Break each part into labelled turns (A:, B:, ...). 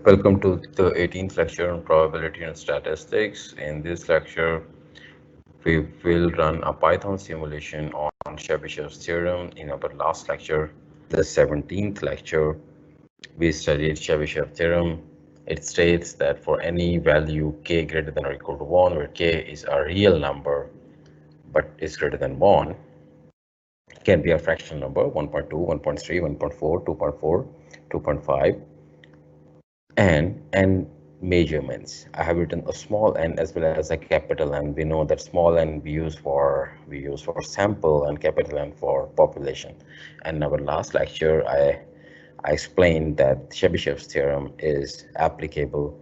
A: Welcome to the 18th lecture on probability and statistics. In this lecture, we will run a Python simulation on Chebycheff's theorem. In our last lecture, the 17th lecture, we studied Chebycheff theorem. It states that for any value k greater than or equal to 1, where k is a real number but is greater than 1, it can be a fractional number 1.2, 1.3, 1.4, 2.4, 2.5, and measurements. I have written a small n as well as a capital N. We know that small n we use for sample and capital N for population. And in our last lecture, I explained that Chebycheff's theorem is applicable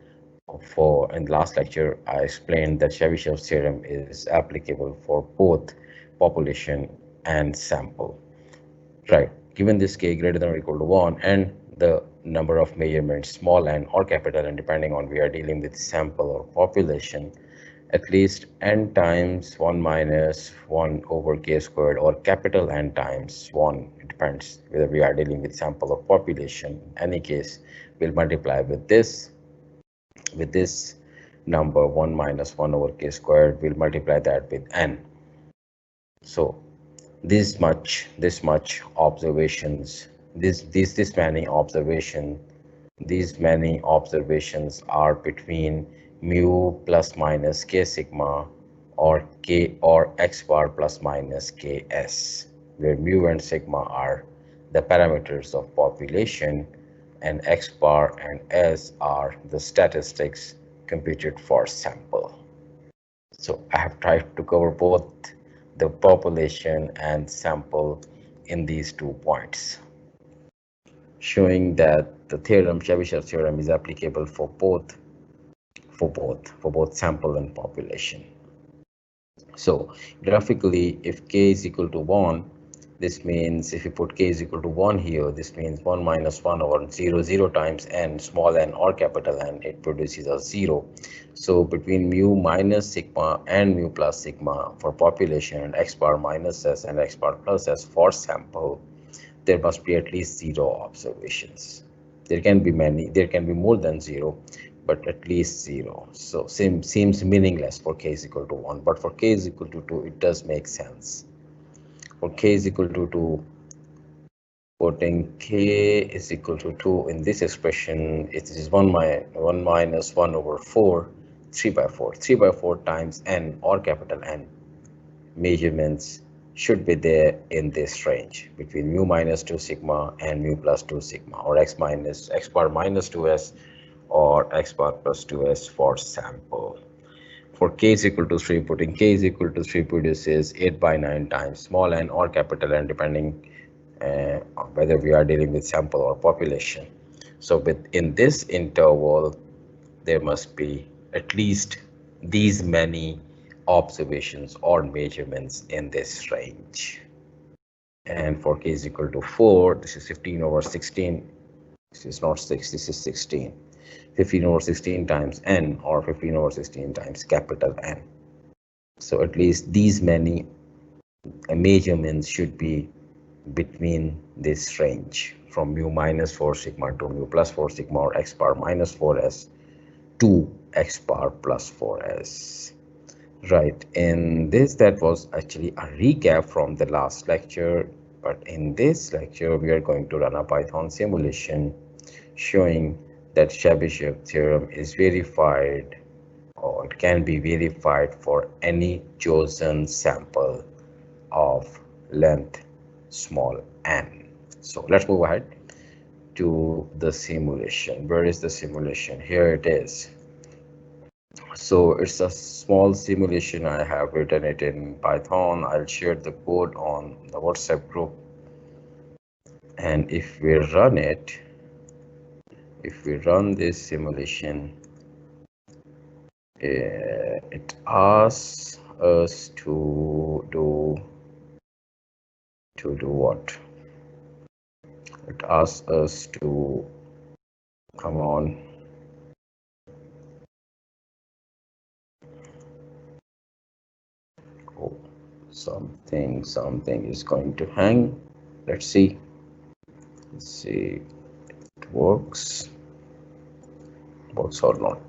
A: for. In the last lecture, I explained that Chebycheff's theorem is applicable for both population and sample. Right. Given this k greater than or equal to 1 and the number of measurements small n or capital N, depending on we are dealing with sample or population, at least n times 1 minus 1 over k squared or capital N times 1, it depends whether we are dealing with sample or population. In any case, we'll multiply with this number 1 minus 1 over k squared. We'll multiply that with n. So this much observations, these many observations are between mu plus minus k sigma or k or x bar plus minus ks, where mu and sigma are the parameters of population and x bar and s are the statistics computed for sample. So I have tried to cover both the population and sample in these 2 points, showing that the theorem, Chebychev theorem, is applicable for both sample and population. So graphically, if k is equal to 1, this means if you put k is equal to 1 here, this means 1 minus 1 over 0 times n, small n or capital N, it produces a 0. So between mu minus sigma and mu plus sigma for population and x bar minus s and x bar plus s for sample, there must be at least 0 observations. There can be more than 0, but at least 0. So seems meaningless for k is equal to 1, but for k is equal to 2, it does make sense. For k is equal to 2, putting k is equal to 2 in this expression, it is 1 minus 1 over 4, 3 by 4. 3 by 4 times n or capital N measurements should be there in this range between mu minus 2 sigma and mu plus 2 sigma, or x bar minus 2s or x bar plus 2s for sample. For k is equal to 3, putting k is equal to 3 produces 8 by 9 times small n or capital N, depending whether we are dealing with sample or population. So within this interval, there must be at least these many observations or measurements in this range. And for k is equal to 4, this is 15 over 16. This is not 6, this is 16. 15 over 16 times n, or 15 over 16 times capital N. So at least these many measurements should be between this range from mu minus 4 sigma to mu plus 4 sigma, or x bar minus 4s to x bar plus 4s. Right, in this, that was actually a recap from the last lecture, but in this lecture we are going to run a Python simulation showing that Chebychev theorem is verified, or it can be verified for any chosen sample of length small n. So let's move ahead to the simulation. Where is the simulation? Here it is. So it's a small simulation. I have written it in Python. I'll share the code on the WhatsApp group. And if we run this simulation, it asks us to do what? It asks us to, come on, oh, something is going to hang. Let's see. It works. works or not.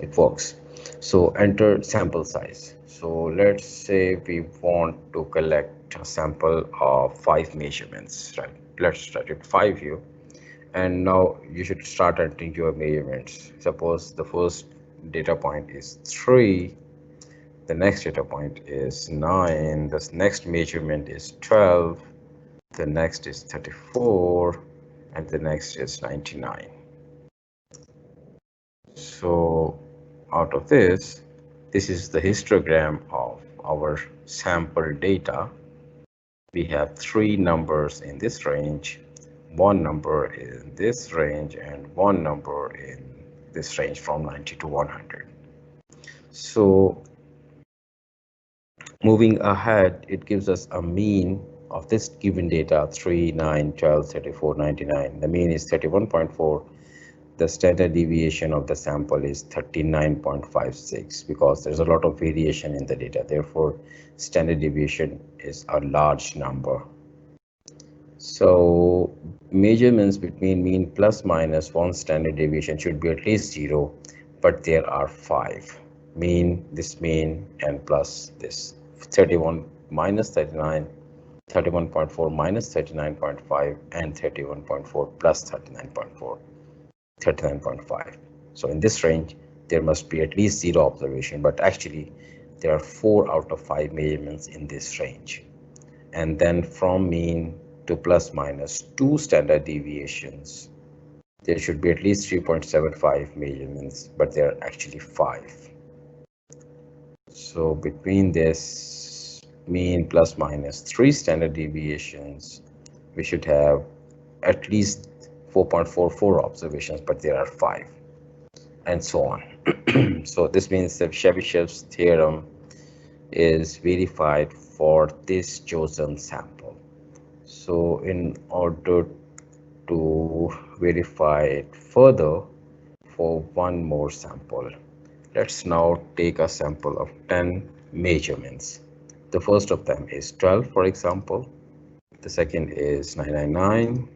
A: It works. So enter sample size. So let's say we want to collect a sample of 5 measurements, right? Let's start at 5 here. And now you should start entering your measurements. Suppose the first data point is 3, the next data point is 9, the next measurement is 12, the next is 34, and the next is 99. So out of this is the histogram of our sample data. We have 3 numbers in this range, 1 number in this range, and 1 number in this range from 90 to 100. So moving ahead, it gives us a mean of this given data 3, 9, 12, 34, 99. The mean is 31.4. The standard deviation of the sample is 39.56 because there's a lot of variation in the data. Therefore, standard deviation is a large number. So measurements between mean plus minus 1 standard deviation should be at least 0, but there are 5. Mean, and plus this. 31 minus 39, 31.4 minus 39.5, and 31.4 plus 39.4. 39.5. So in this range, there must be at least 0 observation, but actually there are 4 out of 5 measurements in this range. And then from mean to plus minus 2 standard deviations, there should be at least 3.75 measurements, but there are actually 5. So between this mean plus minus 3 standard deviations, we should have at least 4.44 observations, but there are 5, and so on. So this means that Chebycheff's theorem is verified for this chosen sample. So in order to verify it further for one more sample, let's now take a sample of 10 measurements. The first of them is 12, for example. The second is 999.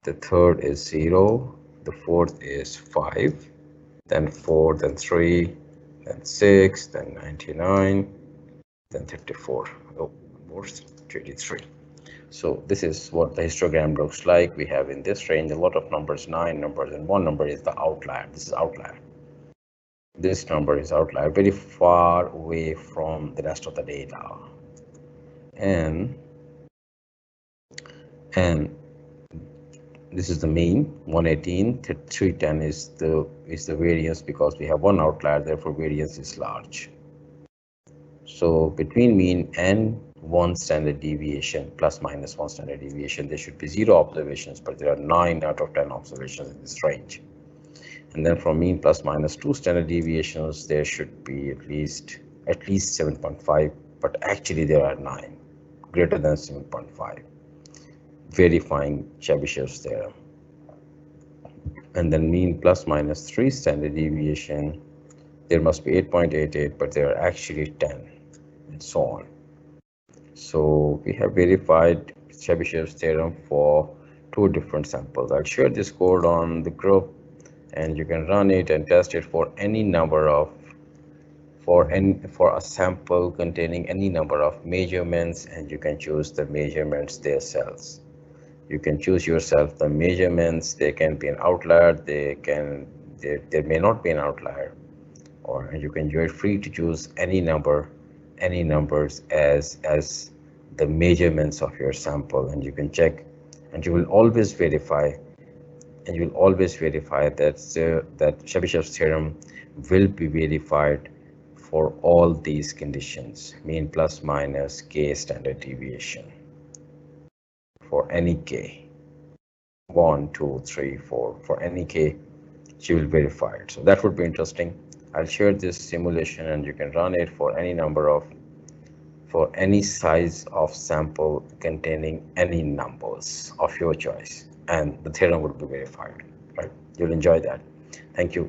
A: The third is 0. The fourth is 5. Then 4, then 3, then 6, then 99, then 34. Oh, more 23. So this is what the histogram looks like. We have in this range a lot of numbers, 9 numbers, and 1 number is the outlier. This is outlier. This number is outlier, very far away from the rest of the data. And this is the mean, 118. 310 is the variance because we have one outlier, therefore variance is large. So between mean and 1 standard deviation, plus minus 1 standard deviation, there should be 0 observations, but there are 9 out of 10 observations in this range. And then from mean plus minus 2 standard deviations, there should be at least 7.5, but actually there are 9, greater than 7.5, verifying Chebycheff's theorem. And then mean plus minus 3 standard deviation, there must be 8.88, but there are actually 10, and so on. So we have verified Chebycheff's theorem for 2 different samples. I'll share this code on the group, and you can run it and test it for any number of for a sample containing any number of measurements, and you can choose the measurements themselves. You can choose yourself the measurements. They can be an outlier, there may not be an outlier, or you're free to choose any numbers as the measurements of your sample, and you can check, and you will always verify that Chebycheff's theorem will be verified for all these conditions, mean plus minus k standard deviation, for any k, 1, 2, 3, 4, for any k, she will verify it. So that would be interesting. I'll share this simulation, and you can run it for any size of sample containing any numbers of your choice, and the theorem will be verified, right? You'll enjoy that. Thank you.